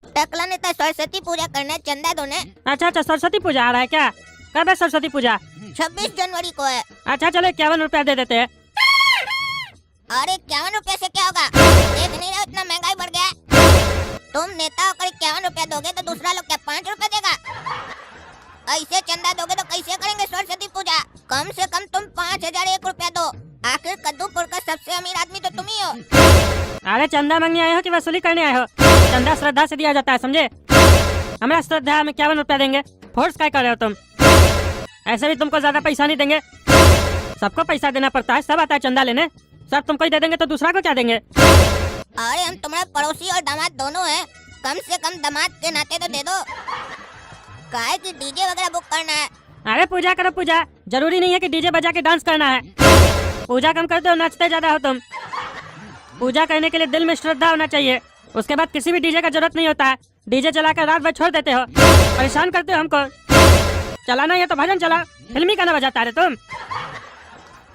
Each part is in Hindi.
टकला नेता सरस्वती पूजा करने चंदा दोने। अच्छा सरस्वती पूजा आ रहा है क्या? कब है सरस्वती पूजा? 26 जनवरी को है। अच्छा चलो 51 रुपया दे देते हैं। अरे 51 रुपया से क्या होगा? देख नहीं रहे इतना महंगाई बढ़ गया है। तुम नेता होकर 51 रुपया दोगे तो दूसरा लोग क्या 5 रुपया देगा? ऐसे चंदा दोगे तो कैसे करेंगे सरस्वती पूजा? कम से कम तुम 5001 रुपया दो। आखिर कद्दूपुर का सबसे अमीर आदमी तो तुम ही हो। अरे चंदा मांगने आए हो कि वसूली करने आए हो? चंदा श्रद्धा से दिया जाता है, समझे? हमारा श्रद्धा में 51 रुपया देंगे, फोर्स क्या कर रहे हो तुम? ऐसे भी तुमको ज्यादा पैसा नहीं देंगे, सबको पैसा देना पड़ता है, सब आता है चंदा लेने। सब तुमको ही दे देंगे तो दूसरा को क्या देंगे? अरे हम तुम्हारे पड़ोसी और दामाद दोनों हैं, कम से कम दामाद के नाते तो दे दो। काहे कि डीजे वगैरह बुक करना है। अरे पूजा करो पूजा, जरूरी नहीं है कि डीजे बजा के डांस करना है। पूजा कम करते हो, नाचते ज्यादा हो तुम। पूजा करने के लिए दिल में श्रद्धा होना चाहिए, उसके बाद किसी भी डीजे का जरूरत नहीं होता है। डीजे चलाकर रात भर छोड़ देते हो, परेशान करते हो हमको। चलाना है तो भजन चला, फिल्मी गाना बजाता है तुम।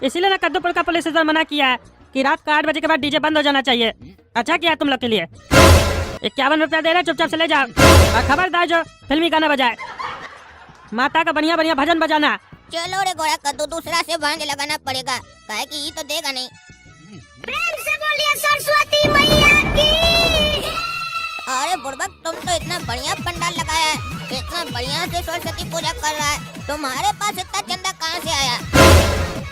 इसीलिए ना कद्दूपुर का पुलिस इधर मना किया है कि रात को 8 बजे के बाद डीजे बंद हो जाना चाहिए। अच्छा किया तुम लोग के लिए। 51 रुपया दे रहे, चुपचाप से ले जाओ और खबरदार जो फिल्मी गाना बजाए। माता का बढ़िया बढ़िया भजन बजाना। चलो रे गोरा कद्दू, दूसरा से भांज लगाना पड़ेगा, काहे कि ये तो देगा नहीं। प्रेम से बोलिए सरस्वती मैया की। अरे बुड़बक, तुम तो इतना बढ़िया पंडाल लगाया है, इतना बढ़िया से सरस्वती पूजा कर रहा है, तुम्हारे पास इतना चंदा कहाँ से आया?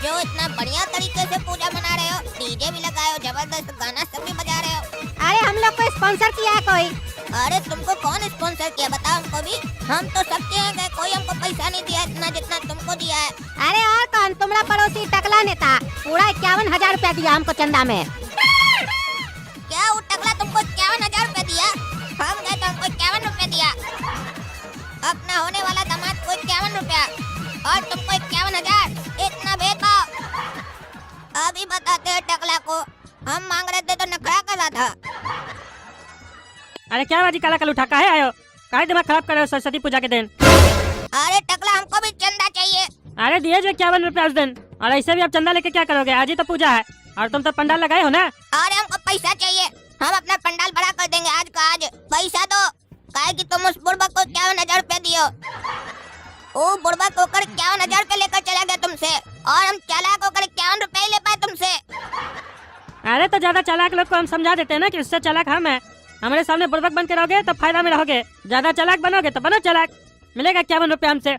जो इतना बढ़िया तरीके से पूजा मना रहे हो, डीजे भी लगाए हो, जबरदस्त गाना सब भी बजा रहे हो। अरे हम लोग को स्पॉन्सर किया है कोई? अरे तुमको कौन स्पॉन्सर किया बताओ हमको भी। हम तो सबके हैं गए, कोई हमको पैसा नहीं दिया इतना जितना तुमको दिया है। अरे और कौन? तुम्हारा पड़ोसी टकला नेता पूरा 51,000 रुपया दिया हमको चंदा में। क्या वो टकला तुमको 51,000 रुपया दिया? हम गए तो हमको 51 रुपया दिया। अपना होने वाला दामाद को 51 रुपया और तुमको 51,000, इतना भेदभाव। अभी बताते हैं टकला को, हम मांग रहे थे तो नखरा कर रहा था। अरे क्या बाजी काला कल उठा, काहे आयो? काहे दिमाग खराब कर रहे हो सरस्वती पूजा के दिन? अरे टकला, हमको भी चंदा चाहिए। अरे दिए जो 51 रुपया उस दिन, और ऐसे भी आप चंदा लेके क्या करोगे? आज ही तो पूजा है और तुम तो पंडाल लगाए हो ना। अरे हमको पैसा चाहिए, हम अपना पंडाल बड़ा कर देंगे आज का आज। पैसा दो, काहे कि तुम उस बुड़बक को 51,000 रुपया दियो। वो बुड़बक होकर 51,000 रुपया लेकर चला गया तुमसे, और हम चालाक होकर 51 रुपया ही ले पाए तुमसे। अरे तो ज्यादा चालाक लोग को हम समझा देते हैं ना कि उससे चालाक हम हैं। हमारे सामने बुड़बक बन के रहोगे तो फायदा में रहोगे, ज्यादा चालाक बनोगे तो बनो चालाक, मिलेगा 51 रुपया हमसे।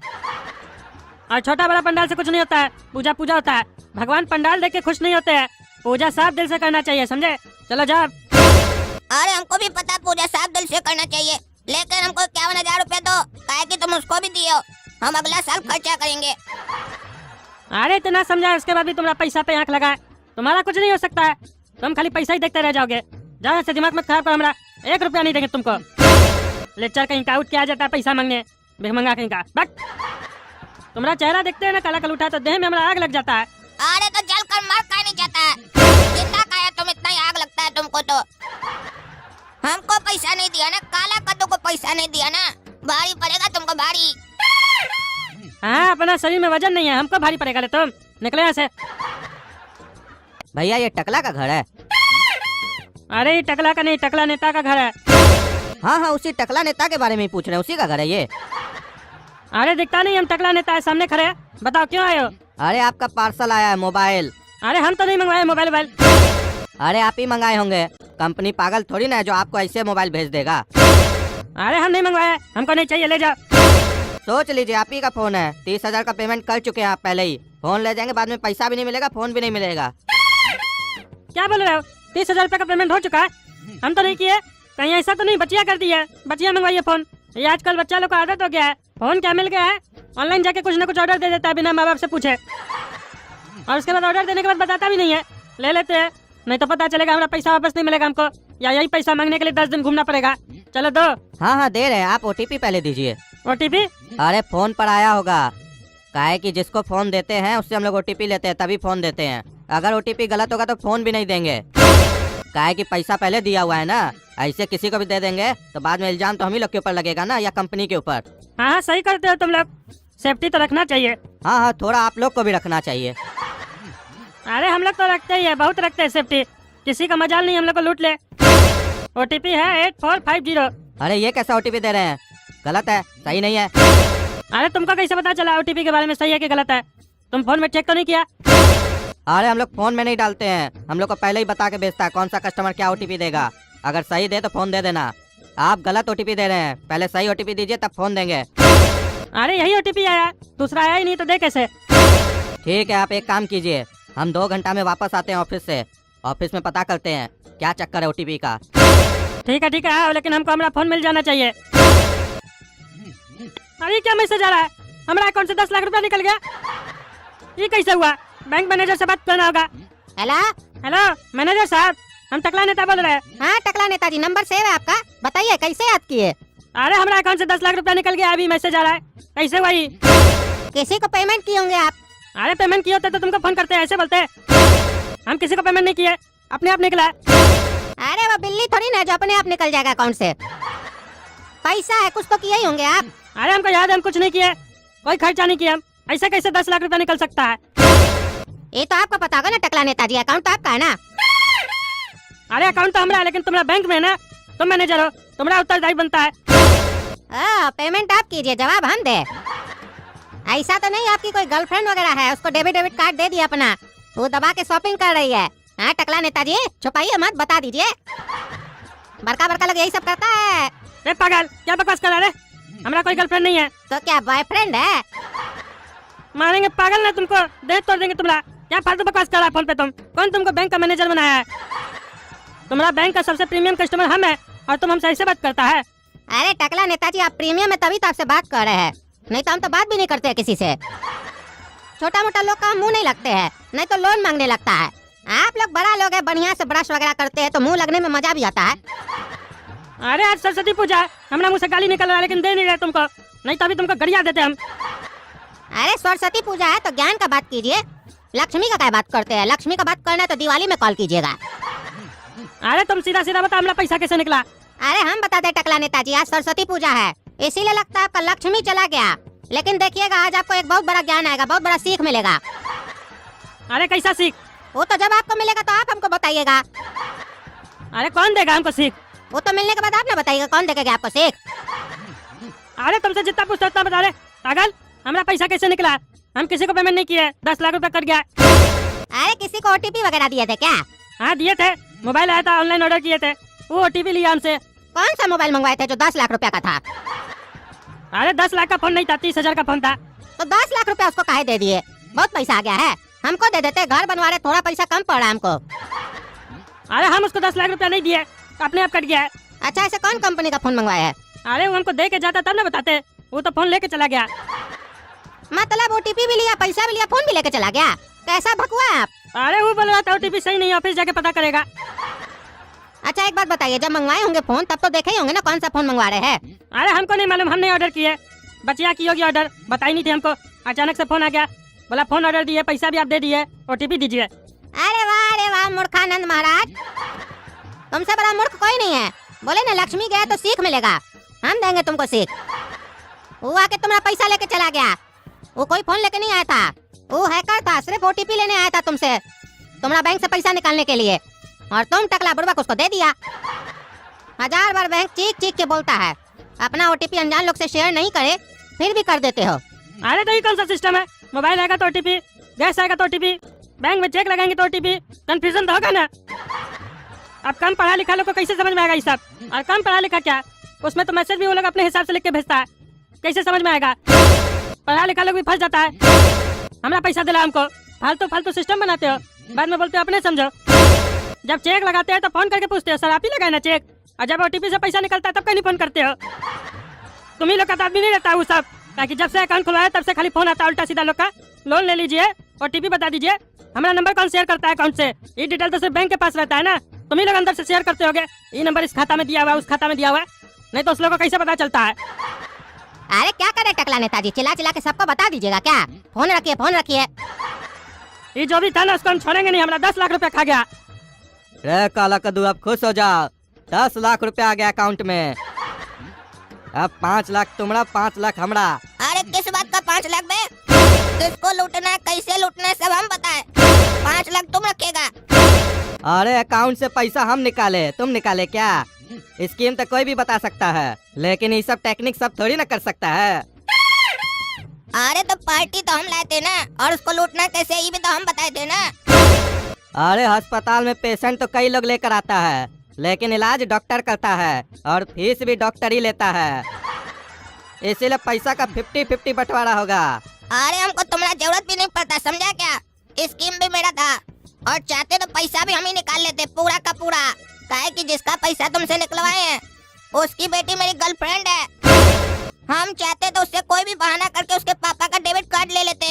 और छोटा बड़ा पंडाल से कुछ नहीं होता है, पूजा पूजा होता है। भगवान पंडाल देख के खुश नहीं होते हैं, पूजा साफ दिल से करना चाहिए, समझे? चलो जाओ। अरे हमको भी पता पूजा साफ दिल से करना चाहिए, लेकिन हमको 51,000 रुपया दो, काहे कि तुम उसको भी दियो, हम अगला साल खर्चा करेंगे। अरे इतना समझा, उसके बाद भी तुम्हारा पैसा पे आंख लगाए, तुम्हारा कुछ नहीं हो सकता है। तुम खाली पैसा ही देखते रह जाओगे। ज्यादा से दिमाग मत खराब करो, हमारा 1 रुपया नहीं देंगे तुमको। लेक्चर कहीं का उठ के आ जाता है पैसा मांगने, भिखमंगा कहीं का। बट तुम्हारा चेहरा देखते हैं ना काला कल उठा, तो देह में हमारा आग लग जाता है। अरे तो जल कर मर का नहीं जाता है, जिंदा खाया तुम इतना ही आग लगता है तुमको। तो हमको पैसा नहीं दिया ना, काला कद्दू को पैसा नहीं दिया ना, भारी पड़ेगा तुमको भारी। हाँ, अपना शरीर में वजन नहीं है, हमको भारी पड़ेगा। ले तुम निकले यहाँ से। भैया ये टकला का घर है? अरे ये टकला का नहीं, टकला नेता का घर है। हाँ हाँ, उसी टकला नेता के बारे में ही पूछ रहे हैं, उसी का घर है ये। अरे दिखता नहीं, हम टकला नेता है, सामने खड़े हैं। बताओ क्यों आए हो? अरे आपका पार्सल आया है, मोबाइल। अरे हम तो नहीं मंगवाए मोबाइल वोबाइल। अरे आप ही मंगाए होंगे, कंपनी पागल थोड़ी ना है जो आपको ऐसे मोबाइल भेज देगा। अरे हम नहीं मंगवाए, हमको नहीं चाहिए, ले जाओ। सोच लीजिए आप ही का फोन है, 30,000 का पेमेंट कर चुके हैं आप पहले ही। फोन ले जाएंगे, बाद में पैसा भी नहीं मिलेगा, फोन भी नहीं मिलेगा। क्या बोल रहे हो? 30,000 रुपये का पेमेंट हो चुका है, हम तो नहीं किए। कहीं ऐसा तो नहीं बचिया कर दी है? बचिया मंगवाइए फोन। ये आजकल बच्चा लोग का आदत हो गया है, फोन क्या मिल गया है, ऑनलाइन जाके कुछ ना कुछ ऑर्डर दे देता है बिना माँ बाप से पूछे, और उसके बाद ऑर्डर देने के बाद बताता भी नहीं है। ले लेते हैं, नहीं तो पता चलेगा हमारा पैसा वापस नहीं मिलेगा हमको, या यही पैसा मांगने के लिए 10 दिन घूमना पड़ेगा। चलो दो। हाँ हाँ दे रहे हैं, आप OTP पहले दीजिए। OTP? अरे फोन पर आया होगा, काहे कि जिसको फोन देते हैं उससे हम लोग OTP लेते हैं, तभी फोन देते हैं। अगर OTP गलत होगा तो फोन भी नहीं देंगे, काहे कि पैसा पहले दिया हुआ है ना। ऐसे किसी को भी दे देंगे तो बाद में इल्जाम तो हम ही लोग के ऊपर लगेगा ना, या कंपनी के ऊपर। हाँ हाँ सही करते हो तुम लोग, सेफ्टी तो रखना चाहिए। हाँ हाँ, थोड़ा आप लोग को भी रखना चाहिए। अरे हम लोग तो रखते ही है, बहुत रखते हैं सेफ्टी, किसी का मजाल नहीं हम लोग को लूट ले। OTP है 8450, अरे ये कैसा ओटीपी दे रहे हैं? गलत है, सही नहीं है। अरे तुमको कैसे पता चला ओटीपी के बारे में सही है कि गलत है? तुम फोन में चेक तो नहीं किया? अरे हम लोग फोन में नहीं डालते हैं, हम लोग को पहले ही बता के भेजता है कौन सा कस्टमर क्या ओटीपी देगा। अगर सही दे तो फोन दे देना। आप गलत ओटीपी दे रहे हैं, पहले सही ओटीपी दीजिए तब फोन देंगे। अरे यही ओटीपी आया, दूसरा आया ही नहीं तो दे कैसे? ठीक है, आप एक काम कीजिए, हम 2 घंटा में वापस आते हैं ऑफिस से। ऑफिस में पता करते हैं क्या चक्कर है ओटीपी का। ठीक है आओ, लेकिन हमको हमारा फोन मिल जाना चाहिए। अरे क्या मैसेज आ रहा है? हमारा अकाउंट से 10 लाख रुपया निकल गया। ये कैसे हुआ? बैंक मैनेजर से बात करना होगा। हेलो। हेलो मैनेजर साहब, हम टकला नेता बोल रहे हैं। हाँ टकला नेताजी, नंबर सेव है आपका, बताइए कैसे याद किए? अरे हमारा अकाउंट से 10 लाख रुपया निकल गया, अभी मैसेज आ रहा है। कैसे हुआ ये? किसी को पेमेंट किए होंगे आप। अरे पेमेंट किए होते तो तुमको फोन करते, ऐसे बोलते। हम किसी को पेमेंट नहीं किए, अपने आप निकला। अरे वो बिल्ली थोड़ी ना जो अपने आप निकल जाएगा अकाउंट से। पैसा है, कुछ तो किए ही होंगे आप। अरे हमको याद है, हम कुछ नहीं किए, कोई खर्चा नहीं किया। हम ऐसे कैसे 10 लाख रुपया निकल सकता है? ये तो आपको पता होगा ना टकला नेताजी, अकाउंट तो आपका है ना। अरे अकाउंट तो हमारा है, लेकिन तुम्हारा बैंक में है ना, तुम मैनेजर हो, तुम्हारा उत्तरदायी बनता है। पेमेंट आप कीजिए, जवाब हम दे। ऐसा तो नहीं आपकी कोई गर्लफ्रेंड वगैरह है, उसको डेबिट कार्ड दे दिया अपना, वो दबा के शॉपिंग कर रही है। हाँ टकला नेताजी, छुपाइए मत, बता दीजिए। बड़का लोग यही सब करता है। ए पागल, क्या बकवास कर रहा है? हमारा कोई गर्लफ्रेंड नहीं है। तो क्या बॉयफ्रेंड है? मारेंगे पागल ना तुमको, दे तोड़ देंगे तुम्हारा। क्या फालतू बकवास कर रहा है फोन पे? तुम कौन तुमको बैंक का मैनेजर बनाया है? तुम्हारा बैंक का सबसे प्रीमियम कस्टमर हम है और तुम हमसे ऐसे बात करता है? अरे टकला नेताजी, आप प्रीमियम में तभी तो आपसे बात कर रहे हैं, नहीं तो हम तो बात भी नहीं करते किसी से। छोटा मोटा लोग का मुंह नहीं लगते हैं, नहीं तो लोन मांगने लगता है। आप लोग बड़ा लोग हैं, बढ़िया से ब्रश वगैरह करते हैं तो मुंह लगने में मजा भी आता है। अरे आज सरस्वती पूजा है, हमारा मुँह से गाली निकल रहा है, लेकिन दे नहीं रहे तुमको, नहीं तो अभी तुमको गरिया देते हम। अरे सरस्वती पूजा है तो ज्ञान का बात कीजिए, लक्ष्मी का क्या बात करते हैं? लक्ष्मी का बात करना है तो दिवाली में कॉल कीजिएगा। अरे तुम सीधा सीधा बता, हमारा पैसा कैसे निकला? अरे हम बता दे टकला नेताजी, आज सरस्वती पूजा है, इसीलिए लगता है आपका लक्ष्मी चला गया। लेकिन देखिएगा आज आपको एक बहुत बड़ा ज्ञान आएगा, बहुत बड़ा सीख मिलेगा। अरे कैसा सीख? वो तो जब आपको मिलेगा तो आप हमको बताइएगा। अरे कौन देगा हमको सीख? वो तो मिलने के बाद आप ना बताइएगा कौन देगा आपको सीख। अरे तुमसे जितना पूछते उतना बता रहे पागल। हमारा पैसा कैसे निकला? हम किसी को पेमेंट नहीं किए, 10 लाख रुपया कट गया। अरे किसी को ओटीपी वगैरह दिए थे क्या? हाँ दिए थे, मोबाइल आया था, ऑनलाइन ऑर्डर किए थे, वो ओटीपी लिया हमसे। कौन सा मोबाइल मंगवाए थे जो 10 लाख रुपया का था? अरे 10 लाख का फोन नहीं था, 30,000 का फोन था। तो 10 लाख रुपया उसको काहे दे दिए? बहुत पैसा आ गया है, हमको दे देते, घर बनवा रहे, थोड़ा पैसा कम पड़ रहा है हमको। अरे हम उसको 10 लाख रुपया नहीं दिए, अपने आप कट गया है। अच्छा ऐसे कौन कंपनी का फोन मंगवाया है? अरे वो हमको दे के जाता तब ना बताते, वो तो फोन लेके चला गया। मतलब ओटीपी भी लिया, पैसा भी लिया, फोन भी लेके चला गया? कैसा भकुआ है आप? अरे वो बोल रहा था ओटीपी सही नहीं है, ऑफिस जाके पता करेगा। अच्छा एक बात बताइए, जब मंगवाए होंगे फोन तब तो देखे ही होंगे ना कौन सा फोन मंगवा रहे हैं? अरे हमको नहीं मालूम, हमने ऑर्डर किए, बचिया की होगी ऑर्डर, बताई नहीं थी हमको। अचानक से फोन आ गया, बोला फोन ऑर्डर दिए, पैसा भी आप दे दिए, ओटीपी दीजिए। अरे वाह मूर्खानंद महाराज, तुमसे बड़ा मूर्ख कोई नहीं है। बोले ना लक्ष्मी गया तो सीख मिलेगा, हम देंगे तुमको सीख। वो आके तुम्हारा पैसा लेके चला गया, वो कोई फोन लेके नहीं आया था, वो हैकर था, सिर्फ ओटीपी लेने आया था तुमसे, तुम्हारा बैंक से पैसा निकालने के लिए, और तुम टकला बुड़बक उसको दे दिया। 1000 बार बैंक चीख चीख के बोलता है, अपना ओटीपी अनजान लोग से शेयर नहीं करे, फिर भी कर देते हो। अरे तो ये कौन सा सिस्टम है? मोबाइल आएगा तो ओटीपी, गैस आएगा तो ओटीपी, बैंक में चेक लगाएंगे तो ओटीपी, कंफ्यूजन तो होगा ना। अब कम पढ़ा लिखा लोग को कैसे समझ में आएगा ये सब? और कम पढ़ा लिखा क्या, उसमें तो मैसेज भी वो लोग अपने हिसाब से लिख के भेजता है, कैसे समझ में आएगा? पढ़ा लिखा लोग भी फंस जाता है। हमारा पैसा दिला हमको, फालतू सिस्टम बनाते हो, बाद में बोलते हो अपने समझो। जब चेक लगाते हैं तो फोन करके पूछते हो सर आप ही लगाए ना चेक, और जब ओटीपी से पैसा निकलता है तब कहीं फोन करते हो। तुम ही लोग का तो आदमी नहीं रहता है वो सब, ताकि जब से अकाउंट खुलवाया तब से खाली फोन आता है उल्टा सीधा लोग का। लोन ले लीजिए, ओटीपी बता दीजिए, हमारा नंबर कौन शेयर करता है अकाउंट से? ये डिटेल तो सिर्फ बैंक के पास रहता है ना, तुम ही लोग अंदर से शेयर करते होगे, ये नंबर इस खाता में दिया हुआ है, उस खाता में दिया हुआ है, नहीं तो उस लोग को कैसे पता चलता है? अरे क्या करे टकला नेताजी, चिल्ला चिल्ला के सबको बता दीजिएगा क्या? फोन रखिए फोन रखिए। ये जो भी था ना उसको हम छोड़ेंगे नहीं, हमारा 10 लाख रुपया खा गया। रे काला कद्दू, अब खुश हो जाओ, 10 लाख रुपया आ गया अकाउंट में। अब 5 लाख तुम्हारा, 5 लाख हमारा। अरे किस बात का 5 लाख बे? किसको लूटना है, कैसे लूटना है, सब हम बताए। 5 लाख तुम रखेगा? अरे अकाउंट से पैसा हम निकाले, तुम निकाले क्या? स्कीम तो कोई भी बता सकता है, लेकिन ये सब टेक्निक सब थोड़ी ना कर सकता है। अरे तो पार्टी तो हम लाए थे ना, और उसको लूटना कैसे ये भी तो हम बताए थे ना। अरे अस्पताल में पेशेंट तो कई लोग लेकर आता है, लेकिन इलाज डॉक्टर करता है और फीस भी डॉक्टर ही लेता है, इसीलिए पैसा का 50-50 बंटवारा होगा। अरे हमको तुम्हारा जरूरत भी नहीं पड़ता, समझा क्या? स्कीम भी मेरा था, और चाहते तो पैसा भी हम ही निकाल लेते पूरा का पूरा। काहे कि जिसका पैसा तुमसे निकलवाए हैं उसकी बेटी मेरी गर्लफ्रेंड है। हम चाहते तो उससे कोई भी बहाना करके उसके पापा का डेबिट कार्ड ले लेते,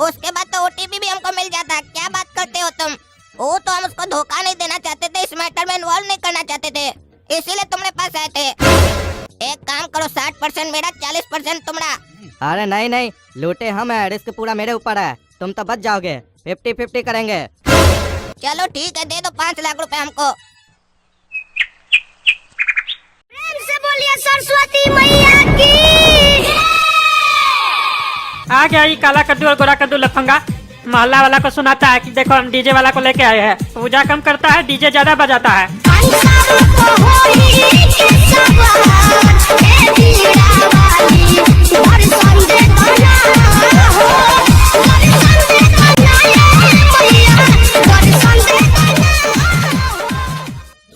उसके बाद तो OTP भी हमको मिल जाता। क्या बात करते हो तुम? वो तो हम उसको धोखा नहीं देना चाहते थे, इस मैटर में इन्वॉल्व नहीं करना चाहते थे, इसीलिए तुम्हारे पास आए थे। एक काम करो, 60% मेरा, 40% तुम्हारा। अरे नहीं नहीं, लूटे हम है, रिस्क पूरा मेरे ऊपर है, तुम तो बच जाओगे। 50-50 करेंगे। चलो ठीक है, दे दो 5 लाख रुपए हमको। प्रेम से बोलिए सरस्वती मैया की। आ गया ये काला कद्दू और गोरा कद्दू लफंगा, मोहल्ला वाला को सुनाता है कि देखो हम डीजे वाला को लेके आए हैं। पूजा कम करता है, डीजे ज्यादा बजाता है।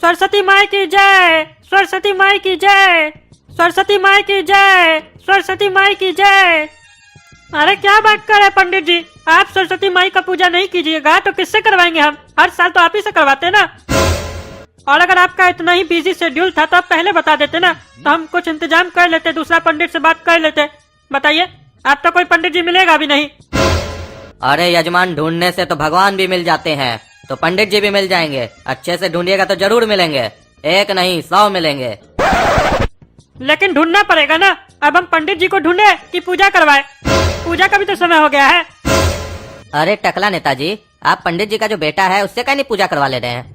सरस्वती माई की जय, सरस्वती माई की जय, सरस्वती माई की जय, सरस्वती माई की जय। अरे क्या बात कर रहे हैं पंडित जी, आप सरस्वती माई का पूजा नहीं कीजिएगा तो किससे करवाएंगे हम? हर साल तो आप ही से करवाते ना। और अगर आपका इतना ही बिजी शेड्यूल था तो आप पहले बता देते ना, तो हम कुछ इंतजाम कर लेते, दूसरा पंडित से बात कर लेते। बताइए, आप तो कोई पंडित जी मिलेगा भी नहीं। अरे यजमान, ढूंढने से तो भगवान भी मिल जाते हैं, तो पंडित जी भी मिल जाएंगे। अच्छे से ढूंढिएगा तो जरूर मिलेंगे, 1 नहीं 100 मिलेंगे। लेकिन ढूंढना पड़ेगा ना। अब हम पंडित जी को ढूंढे कि पूजा करवाए? पूजा का भी तो समय हो गया है। अरे टकला नेताजी, आप पंडित जी का जो बेटा है उससे कहीं नहीं पूजा करवा ले रहे हैं?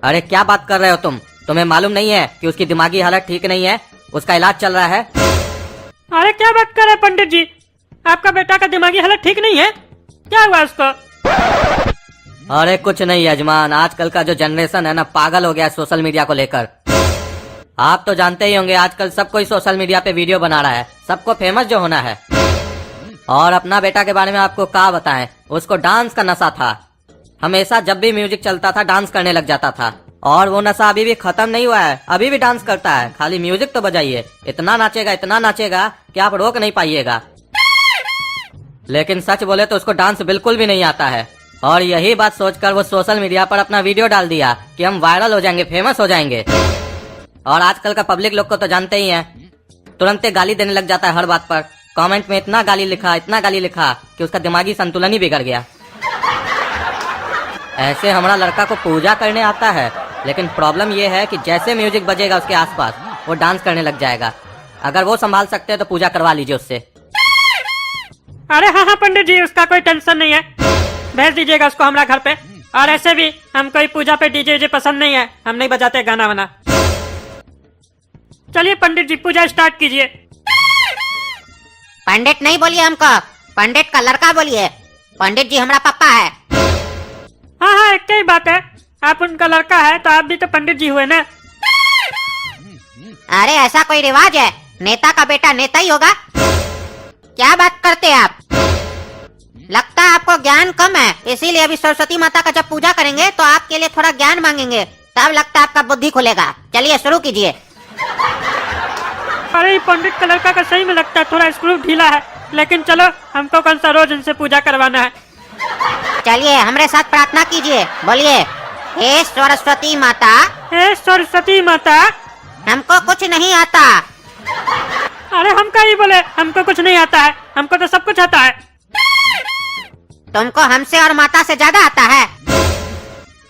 अरे क्या बात कर रहे हो तुम? तुम्हें मालूम नहीं है कि उसकी दिमागी हालत ठीक नहीं है, उसका इलाज चल रहा है। अरे क्या बात कर रहे हैं पंडित जी, आपका बेटा का दिमागी हालत ठीक नहीं है? क्या हुआ उसको? अरे कुछ नहीं यजमान, आजकल का जो जनरेशन है ना, पागल हो गया है सोशल मीडिया को लेकर। आप तो जानते ही होंगे, आजकल सब कोई सोशल मीडिया पे वीडियो बना रहा है, सबको फेमस जो होना है। और अपना बेटा के बारे में आपको क्या बताएं, उसको डांस का नशा था। हमेशा जब भी म्यूजिक चलता था डांस करने लग जाता था, और वो नशा अभी भी खत्म नहीं हुआ है, अभी भी डांस करता है। खाली म्यूजिक तो बजाइए, इतना नाचेगा कि आप रोक नहीं पाइएगा। लेकिन सच बोले तो उसको डांस बिल्कुल भी नहीं आता है, और यही बात सोचकर वो सोशल मीडिया पर अपना वीडियो डाल दिया कि हम वायरल हो जाएंगे, फेमस हो जाएंगे। और आजकल का पब्लिक लोग को तो जानते ही हैं, तुरंत गाली देने लग जाता है हर बात पर। कमेंट में इतना गाली लिखा कि उसका दिमागी संतुलन ही बिगड़ गया। ऐसे हमारा लड़का को पूजा करने आता है, लेकिन प्रॉब्लम ये है कि जैसे म्यूजिक बजेगा उसके आसपास वो डांस करने लग जाएगा। अगर वो संभाल सकते हैं तो पूजा करवा लीजिए उससे। अरे हाँ पंडित जी, उसका कोई टेंशन नहीं है, भेज दीजिएगा उसको हमारा घर पे। और ऐसे भी हमको ही पूजा पे डीजे पसंद नहीं है, हम नहीं बजाते गाना वाना। चलिए पंडित जी, पूजा स्टार्ट कीजिए। पंडित नहीं बोलिए हमको, पंडित का लड़का बोलिए। पंडित जी हमारा पापा है। हाँ हाँ, एक ही बात है, आप उनका लड़का है तो आप भी तो पंडित जी हुए ना। अरे ऐसा कोई रिवाज है? नेता का बेटा नेता ही होगा? क्या बात करते हैं आप? लगता है आपको ज्ञान कम है, इसीलिए अभी सरस्वती माता का जब पूजा करेंगे तो आपके लिए थोड़ा ज्ञान मांगेंगे, तब लगता है आपका बुद्धि खुलेगा। चलिए शुरू कीजिए। अरे पंडित का लड़का का सही में लगता है थोड़ा स्क्रू ढीला है, लेकिन चलो, हमको कौन सा रोज इनसे पूजा करवाना है। चलिए हमारे साथ प्रार्थना कीजिए, बोलिए, हे सरस्वती माता। हे सरस्वती माता, हमको कुछ नहीं आता। अरे हम क्या ही बोले, हमको कुछ नहीं आता है, हमको तो सब कुछ आता है। तुमको हमसे और माता से ज्यादा आता है,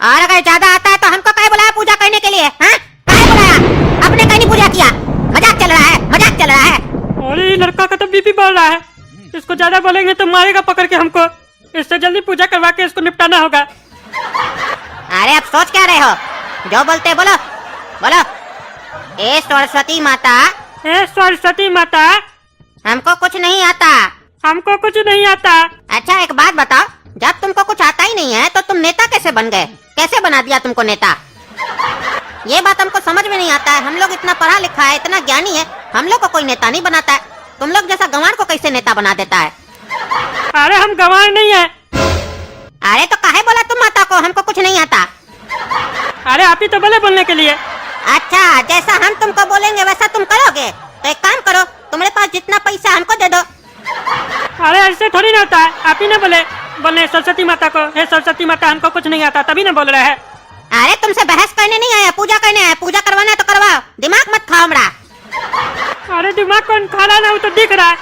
और अगर ज्यादा आता है तो हमको कहीं बुलाया पूजा करने के लिए? हाँ, कहीं बुलाया? आपने कहीं पूजा किया? मजाक चल रहा है, मजाक चल रहा है। अरे ये लड़का का तो बीपी बढ़ रहा है, इसको ज्यादा बोलेंगे तो मारेगा पकड़ के हमको। इससे जल्दी पूजा करवा के इसको निपटाना होगा। अरे आप सोच क्या रहे हो? जो बोलते बोलो, बोलो। हे सरस्वती माता। हे सरस्वती माता, हमको कुछ नहीं आता। हमको कुछ नहीं आता। अच्छा एक बात बताओ, जब तुमको कुछ आता ही नहीं है तो तुम नेता कैसे बन गए? कैसे बना दिया तुमको नेता? ये बात हमको समझ में नहीं आता है। हम लोग इतना पढ़ा लिखा है, इतना ज्ञानी है, हम लोग को कोई नेता नहीं बनाता है। तुम लोग जैसा गंवार को कैसे नेता बना देता है? अरे हम गंवार नहीं है। अरे तो काहे बोला तुम माता को हमको कुछ नहीं आता? अरे आप ही तो बोले बोलने के लिए। अच्छा, जैसा हम तुमको बोलेंगे वैसा तुम करोगे? तो एक काम करो, तुम्हारे पास जितना पैसा हमको दे दो। अरे ऐसे थोड़ी ना होता है। आप ही ना बोले सरस्वती माता को, हे सरस्वती माता हमको कुछ नहीं आता, तभी ना बोल रहे हैं। अरे तुमसे बहस करने नहीं आया, पूजा करने आया। पूजा करवाना है तो करवाओ, दिमाग मत खाओ हमरा। अरे दिमाग कौन खा रहा है ना, वो तो दिख रहा है।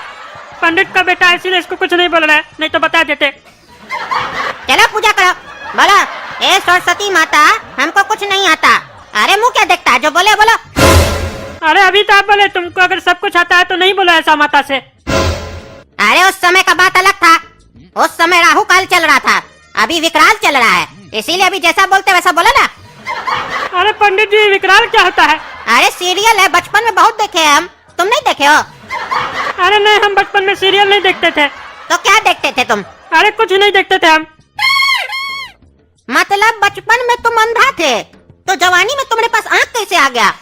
पंडित का बेटा है, इसीलिए इसको कुछ नहीं बोल रहा है, नहीं तो बता देते। चलो पूजा करो। बोलो, हे सरस्वती माता हमको कुछ नहीं आता। अरे मुँह क्या देखता है, जो बोले बोलो। अरे अभी तो आप बोले तुमको अगर सब कुछ आता है तो नहीं बोलो ऐसा माता से। अरे उस समय का बात अलग था, उस समय राहु काल चल रहा था, अभी विकराल चल रहा है, इसीलिए अभी जैसा बोलते वैसा बोलो ना। अरे पंडित जी विकराल क्या होता है? अरे सीरियल है, बचपन में बहुत देखे हैं हम, तुम नहीं देखे हो? अरे नहीं, हम बचपन में सीरियल नहीं देखते थे। तो क्या देखते थे तुम? अरे कुछ नहीं देखते थे हम। मतलब बचपन में तुम अंधा थे, तो जवानी में तुम्हारे पास आँख कैसे आ गया?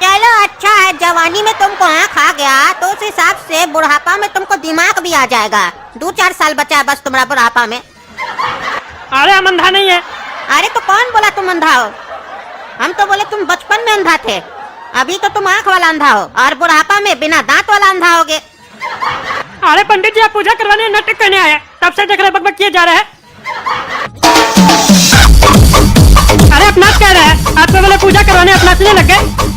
चलो अच्छा है, जवानी में तुमको आँख आ गया तो उस हिसाब से बुढ़ापा में तुमको दिमाग भी आ जाएगा। 2-4 साल बचा है बस तुम्हारा बुढ़ापा में। अरे हम अंधा नहीं है। अरे तो कौन बोला तुम अंधा हो? हम तो बोले तुम बचपन में अंधा थे, अभी तो तुम आँख वाला अंधा हो और बुढ़ापा में बिना दांत वाला अंधा होगे। अरे पंडित जी आप पूजा करवाने नाटक करने आए, तब से देख रहे बकबक किए जा रहे हैं। अरे आप नाच कह रहे हैं, आप तो बोले पूजा करवाने, आप नाचने लग गए।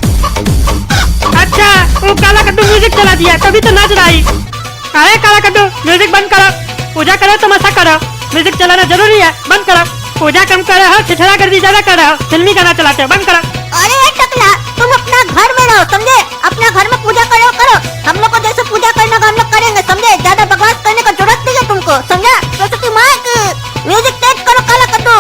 अच्छा वो काला कद्दू म्यूजिक चला दिया तभी तो नाच रहा है। अरे काला कद्दू म्यूजिक बंद करो, पूजा करो तो मजा करो, म्यूजिक चलाना जरूरी है, बंद करो। पूजा कम कर रहे हो, छिछड़ा गर्दी ज्यादा कर रहे हो, फिल्मी गाना चलाते हो, बंद करो। अरे टकला, तुम अपना घर में रहो, समझे? अपना घर में पूजा करो। हम लोग को जैसे पूजा करने का हम लोग करेंगे, समझे? ज्यादा बकवास करने का जरूरत नहीं है तुमको, समझा? सरस्वती माँ की म्यूजिक तेज करो काला कद्दू।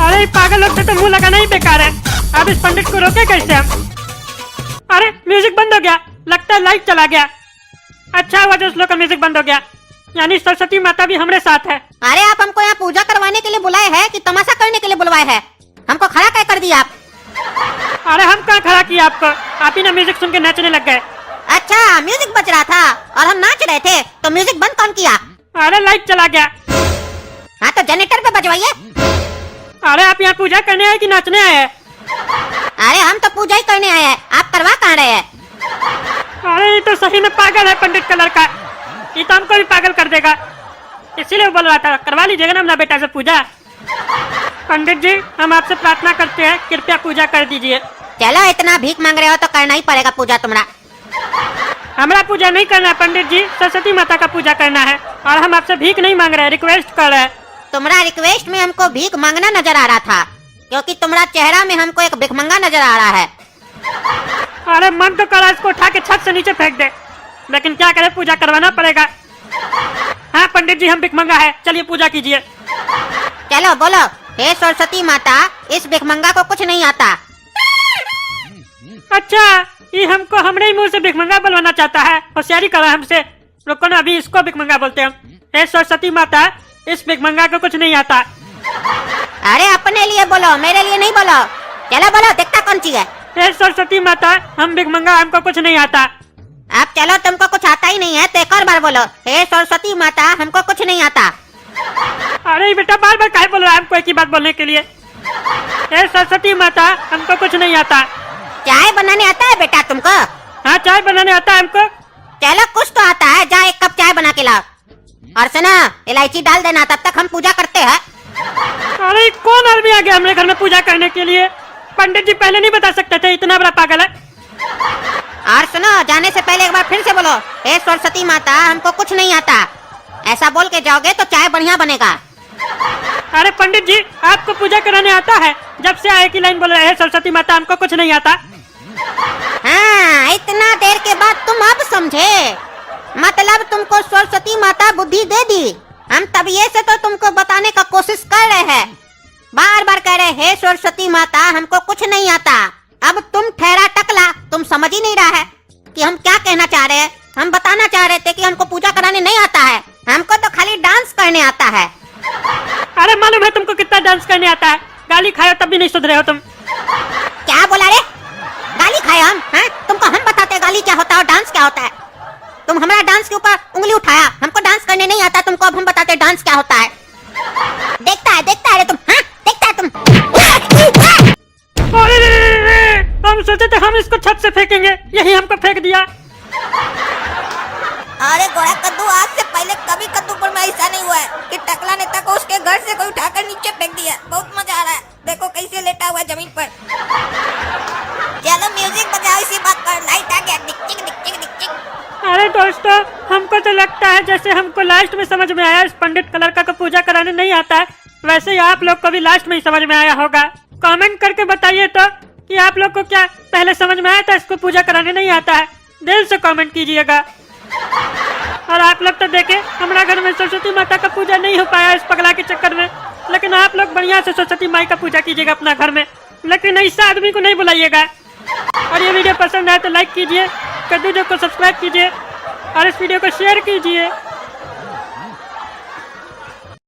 अरे पागल लोग से तो मुंह लगाना ही बेकार है, अब इस पंडित को रोके कैसे हम? अरे म्यूजिक बंद हो गया, लगता है लाइट चला गया। अच्छा हुआ जो श्लोक का म्यूजिक बंद हो गया, यानी सरस्वती माता भी हमारे साथ है। अरे आप हमको यहाँ पूजा करवाने के लिए बुलाए हैं कि तमाशा करने के लिए बुलवाए हैं? हमको खड़ा क्या कर दिया आप? अरे हम कहाँ खड़ा किया आपको, आप ही ना म्यूजिक सुन के नाचने लग गए। अच्छा म्यूजिक बज रहा था और हम नाच रहे थे, तो म्यूजिक बंद कौन किया? अरे लाइट चला गया। हाँ तो जनरेटर पे बजवाइए। अरे आप यहाँ पूजा करने आए कि नाचने आए हैं? अरे हम तो पूजा ही करने आए हैं, आप करवा कहाँ रहे हैं? अरे ये तो सही में पागल है पंडित का लड़का, ये तो हमको भी पागल कर देगा, इसीलिए बोल रहा था करवा लीजिएगा ना अपना बेटा से पूजा। पंडित जी हम आपसे प्रार्थना करते हैं, कृपया पूजा कर दीजिए। चलो इतना भीख मांग रहे हो तो करना ही पड़ेगा पूजा तुम्हारा। हमारा पूजा नहीं करना है पंडित जी, सरस्वती माता का पूजा करना है, और हम आपसे भीख नहीं मांग रहे हैं, रिक्वेस्ट कर रहे हैं। तुम्हारा रिक्वेस्ट में हमको भीख मांगना नजर आ रहा था, क्योंकि तुम्हारा चेहरा में हमको एक भिखमंगा नजर आ रहा है। अरे मन तो करा इसको उठा के छत से नीचे फेंक दे, लेकिन क्या करें, पूजा करवाना पड़ेगा। हाँ पंडित जी हम भिखमंगा है, चलिए पूजा कीजिए। चलो बोलो, हे सरस्वती माता इस भिखमंगा को कुछ नहीं आता। अच्छा ये हमको हमरे ही मुंह से भिखमंगा बोलवाना चाहता है, होशियारी करा हमसे। रुको ना, अभी इसको भिखमंगा बोलते हैं हम। हे सरस्वती माता इस भिखमंगा को कुछ नहीं आता। अरे अपने लिए बोलो, मेरे लिए नहीं बोलो। चलो बोलो, देखता कौन चीज है। हे सरस्वती माता हम भिखमंगा, हमको कुछ नहीं आता। अब चलो तुमको कुछ आता ही नहीं है तो एक और बार बोलो, हे सरस्वती माता हमको कुछ नहीं आता। अरे बेटा बार बार काहे बोल रहा है हमको एक ही बात बोलने के लिए? हे सरस्वती माता हमको कुछ नहीं आता। चाय बनाने आता है बेटा तुमको? हाँ चाय बनाने आता है हमको। चलो कुछ तो आता है, जा एक कप चाय बना के लाओ, और सुना इलायची डाल देना, तब तक हम पूजा करते हैं। अरे कौन आदमी आ गया हमारे घर में पूजा करने के लिए? पंडित जी पहले नहीं बता सकते थे, इतना बड़ा पागल है। और सुनो, जाने से पहले एक बार फिर से बोलो, हे सरस्वती माता हमको कुछ नहीं आता। ऐसा बोल के जाओगे तो चाय बढ़िया बनेगा। अरे पंडित जी आपको पूजा कराने आता है? जब से आए की लाइन बोल रहे हैं सरस्वती माता हमको कुछ नहीं आता। हाँ इतना देर के बाद तुम अब समझे, मतलब तुमको सरस्वती माता बुद्धि दे दी। हम तभी से तो तुमको बताने का कोशिश कर रहे हैं, बार बार कह रहे हे सरस्वती माता हमको कुछ नहीं आता। अब तुम ठहरा टकला, तुम समझ ही नहीं रहा है कि हम क्या कहना चाह रहे हैं। हम बताना चाह रहे थे कि हमको पूजा कराने नहीं आता है, हमको तो खाली डांस करने आता है। अरे मालूम है तुमको कितना डांस करने आता है, गाली खाए तब भी नहीं सुधरे हो तुम। क्या बोला रे? गाली खाए हम? हैं? तुमको हम बताते गाली क्या होता है और डांस क्या होता है। तुम हमारा डांस के ऊपर उंगली उठाया, हमको डांस करने नहीं आता, तुमको अब हम बताते डांस क्या होता है। देखता है रे तुम, हाँ? देखता है तुम। हम सोचे थे हम इसको छत से फेंकेंगे, यही हमको फेंक दिया। अरे गोरा कद्दू, आज से पहले कभी कद्दूपुर में ऐसा नहीं हुआ है कि टकला नेता को उसके घर से कोई उठाकर नीचे फेंक दिया। बहुत मजा आ रहा है, देखो कैसे लेटा हुआ है जमीन पर। चलो म्यूजिक बजाओ, इसी बात पर। लाइट आ गया, डिक चिक डिक चिक डिक चिक। अरे दोस्तों, हमको तो लगता है जैसे हमको लास्ट में समझ में आया इस पंडित कलर का पूजा कराने नहीं आता है, वैसे ही आप लोग को भी लास्ट में ही समझ में आया होगा। कमेंट करके बताइए तो कि आप लोग को क्या पहले समझ में आया था इसको पूजा कराने नहीं आता है। दिल से कमेंट कीजिएगा। और आप लोग तो देखे हमारा घर में सरस्वती माता का पूजा नहीं हो पाया इस पगला के चक्कर में, लेकिन आप लोग बढ़िया से सरस्वती माई का पूजा कीजिएगा अपना घर में, लेकिन ऐसा आदमी को नहीं बुलाइएगा। और ये वीडियो पसंद आए तो लाइक कीजिए, कद्दू जो को सब्सक्राइब कीजिए और इस वीडियो को शेयर कीजिए।